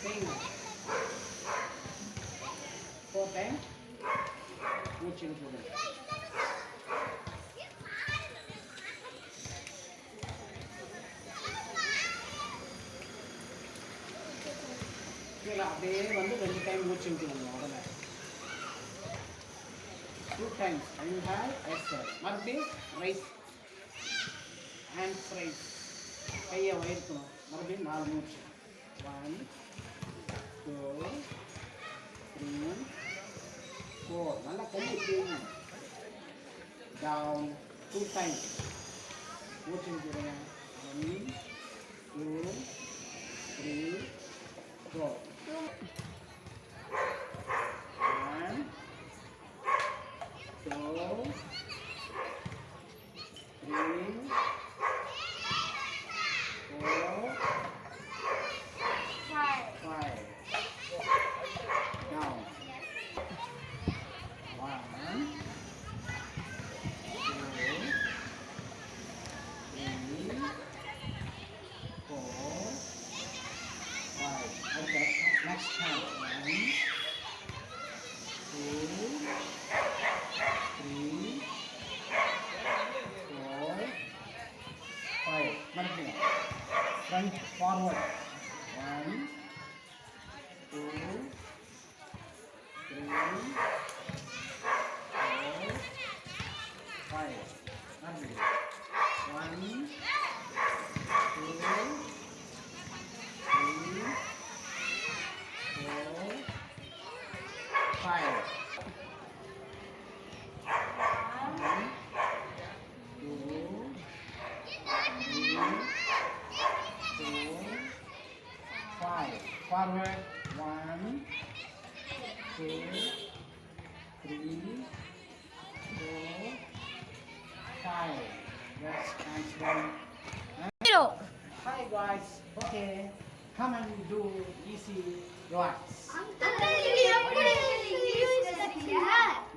செய்யுங்க. 4 டைம் மூச்சு இழுத்து விடுங்க. கீழே அப்படியே வந்து 2 டைம் மூச்சு விட்டுருங்க உடனே. 2 times. Inhale, exhale. மறுபடியும் ரைஸ். Hands raise. கையை உயர்த்தணும். மறுபடியும் 4 மூச்சு. 1 2 3 4. நல்லா கையை தூங்க. Down. 2 times. மூச்சு விட்டுருங்க. 1 2 3 4. 1 2 3 4 5. Down. 1 2 3 4 5. Okay. Next time. 1 2 3 4 5. மறுபடியும் front forward. 1 2 3 4 5. மறுபடியும் 1 2 3 4 5. 1 2 3 4 5. Forward. 1 2 3 4 5. Yes, hands down. Hi guys. Okay. Come and do easy rocks.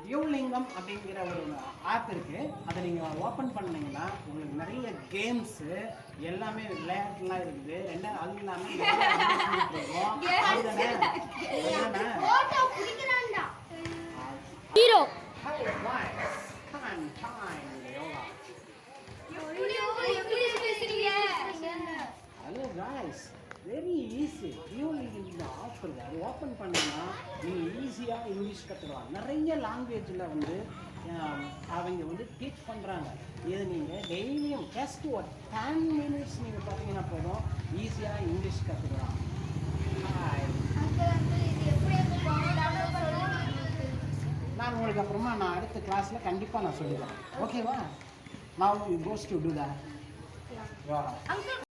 யூலிங்கம் அப்படிங்கிற ஒரு ஆப் இருக்கு. அதை நீங்கள் ஓப்பன் பண்ணீங்கன்னா உங்களுக்கு நிறைய கேம்ஸு எல்லாமே விளையாட்டுலாம் இருக்குது. ரெண்டாவது அது இல்லாமல் ஹலோ காய்ஸ், வெரி ஈஸி. யூலிங்கம் இந்த ஆப் இருக்குது. அது ஓப்பன் பண்ணிங்கன்னா நீங்கள் ஈஸியாக இங்கிலீஷ் கற்றுக்கலாம். நிறைய லாங்குவேஜில் வந்து அவங்க வந்து டீச் பண்ணுறாங்க. இது நீங்கள் டெய்லியும் ஜஸ்ட் ஒரு 10 minutes நீங்கள் பார்த்தீங்கன்னா போதும், ஈஸியாக இங்கிலீஷ் கற்றுக்கலாம். நான் உங்களுக்கு அப்புறமா நான் அடுத்த கிளாஸில் கண்டிப்பாக நான் சொல்லித்தரேன். ஓகேவா? Now you goes to do that.